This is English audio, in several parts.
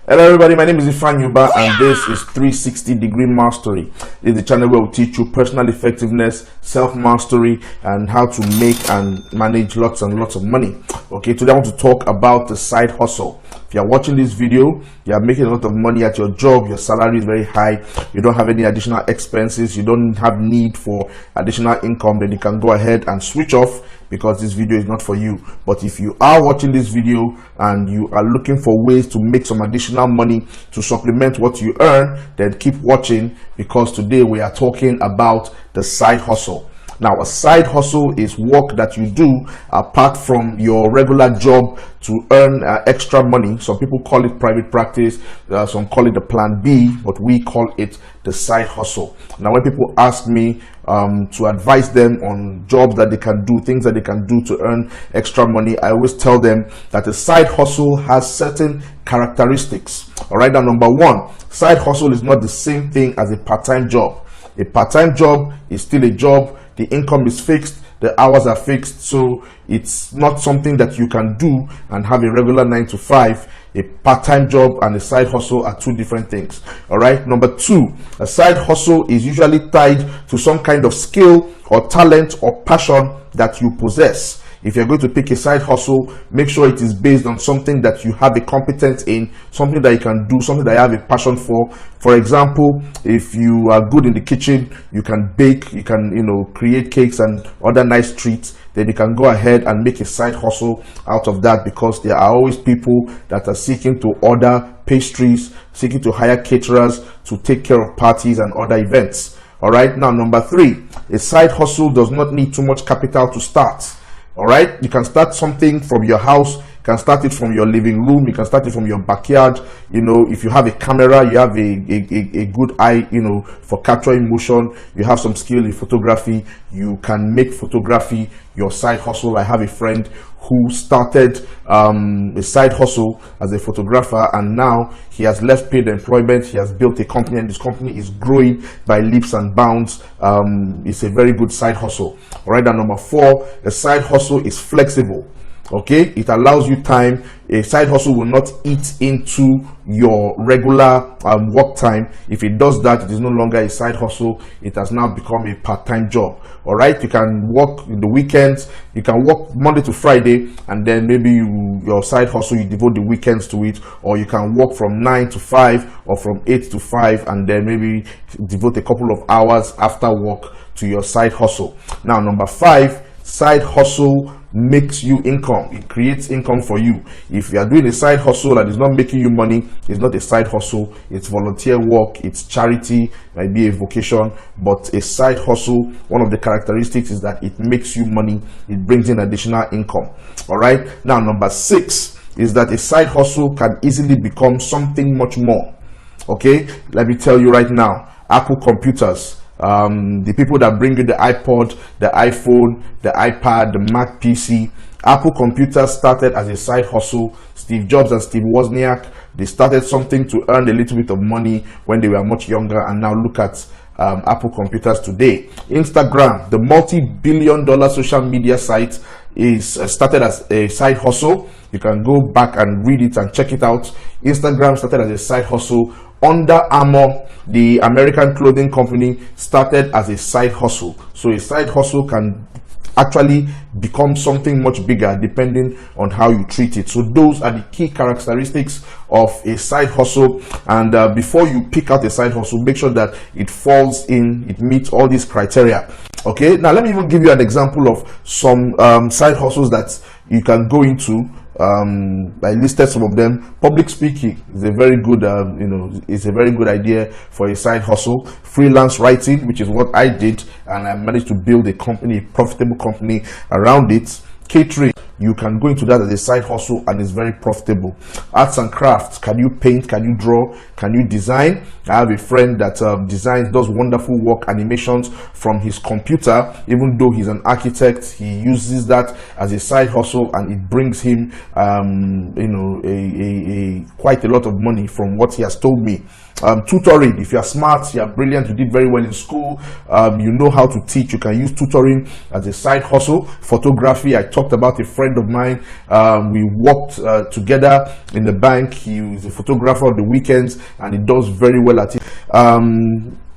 Hello everybody, my name is Ifan Yuba and this is 360 Degree Mastery. This is the channel where we teach you personal effectiveness, self-mastery, and how to make and manage lots and lots of money. Okay, today I want to talk about the side hustle. If you are watching this video, you are making a lot of money at your job, your salary is very high, you don't have any additional expenses, you don't have need for additional income, then you can go ahead and switch off because this video is not for you. But if you are watching this video and you are looking for ways to make some additional money to supplement what you earn, then keep watching because today we are talking about the side hustle. Now, a side hustle is work that you do apart from your regular job to earn extra money. Some people call it private practice, some call it the plan B, but we call it the side hustle. Now, when people ask me to advise them on jobs that they can do, things that they can do to earn extra money, I always tell them that a side hustle has certain characteristics. All right, now number one, side hustle is not the same thing as a part-time job. A part-time job is still a job. The income is fixed, the hours are fixed, so it's not something that you can do and have a regular 9 to 5. A part-time job and a side hustle are two different things. All right, number two, a side hustle is usually tied to some kind of skill or talent or passion that you possess. If you're going to pick a side hustle, make sure it is based on something that you have a competence in, something that you can do, something that you have a passion for. For example, if you are good in the kitchen, you can bake, you can, create cakes and other nice treats, then you can go ahead and make a side hustle out of that, because there are always people that are seeking to order pastries, seeking to hire caterers to take care of parties and other events. All right, now number three, a side hustle does not need too much capital to start. All right, you can start something from your house, you can start it from your living room, you can start it from your backyard. If you have a camera, you have a good eye, for capturing motion, you have some skill in photography, you can make photography your side hustle. I have a friend who started a side hustle as a photographer, and now he has left paid employment. He has built a company, and this company is growing by leaps and bounds. It's a very good side hustle. All right, and number four, a side hustle is flexible. Okay, it allows you time. A side hustle will not eat into your regular work time. If it does that, it is no longer a side hustle. It has now become a part-time job. All right, you can work in the weekends, you can work Monday to Friday, and then maybe your side hustle, you devote the weekends to it. Or you can work from 9 to 5 or from 8 to 5, and then maybe devote a couple of hours after work to your side hustle. Now, number five, side hustle makes you income. It creates income for you. If you are doing a side hustle that is not making you money, it's not a side hustle. It's volunteer work, it's charity, might be a vocation, but a side hustle, one of the characteristics is that it makes you money. It brings in additional income. All right, now number six is that a side hustle can easily become something much more. Okay, let me tell you right now, Apple computers, the people that bring you the iPod, the iPhone, the iPad, the Mac PC, Apple computers started as a side hustle. Steve Jobs and Steve Wozniak, they started something to earn a little bit of money when they were much younger, and now look at Apple computers today. Instagram, the multi-billion-dollar social media site, is started as a side hustle. You can go back and read it and check it out. Instagram started as a side hustle. Under Armour, the American clothing company, started as a side hustle. So a side hustle can actually become something much bigger depending on how you treat it. So those are the key characteristics of a side hustle. And before you pick out a side hustle, make sure that it falls in, it meets all these criteria. Okay, now let me even give you an example of some side hustles that you can go into. I listed some of them. Public speaking is a very good, it's a very good idea for a side hustle. Freelance writing, which is what I did, and I managed to build a company, a profitable company around it. Catering, you can go into that as a side hustle, and it's very profitable. Arts and crafts, can you paint, can you draw, can you design? I have a friend that does wonderful work, animations from his computer. Even though he's an architect, he uses that as a side hustle, and it brings him quite a lot of money from what he has told me. Tutoring. If you're smart, you're brilliant, you did very well in school, you know how to teach, you can use tutoring as a side hustle. Photography, I talked about a friend of mine. We worked together in the bank. He was a photographer on the weekends and he does very well at it.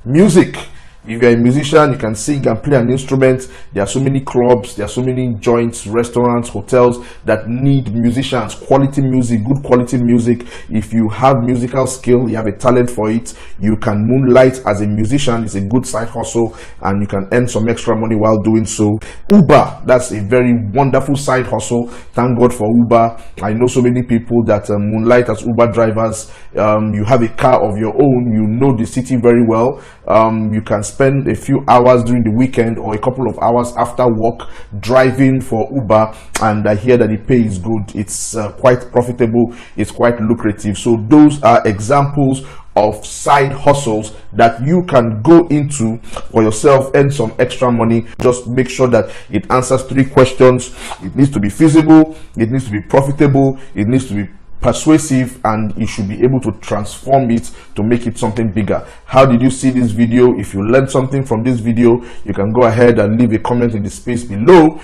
Music. If you're a musician, you can sing and play an instrument. There are so many clubs, there are so many joints, restaurants, hotels that need musicians, quality music, good quality music. If you have musical skill, you have a talent for it, you can moonlight as a musician. It's a good side hustle and you can earn some extra money while doing so. Uber, that's a very wonderful side hustle. Thank God for Uber. I know so many people that moonlight as Uber drivers. You have a car of your own, you know the city very well. You can spend a few hours during the weekend or a couple of hours after work driving for Uber, and I hear that the pay is good. It's quite profitable, it's quite lucrative. So those are examples of side hustles that you can go into for yourself, earn some extra money. Just make sure that it answers 3 questions. It needs to be feasible, it needs to be profitable, it needs to be persuasive, and you should be able to transform it to make it something bigger. How did you see this video? If you learned something from this video, you can go ahead and leave a comment in the space below.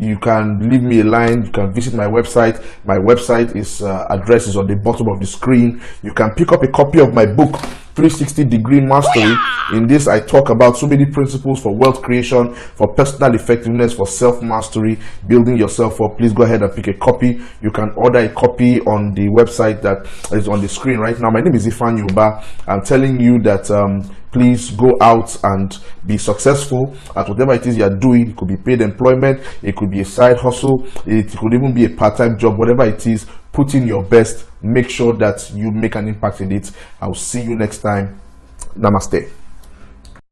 You can leave me a line, you can visit my website. My website is address is on the bottom of the screen. You can pick up a copy of my book 360 Degree Mastery. In this I talk about so many principles for wealth creation, for personal effectiveness, for self-mastery, building yourself up. Please go ahead and pick a copy. You can order a copy on the website that is on the screen right now. My name is Ifeanyi Ubah. I'm telling you that please go out and be successful at whatever it is you're doing. It could be paid employment, it could be a side hustle, it could even be a part-time job. Whatever it is, put in your best. Make sure that you make an impact in it. I'll see you next time. Namaste.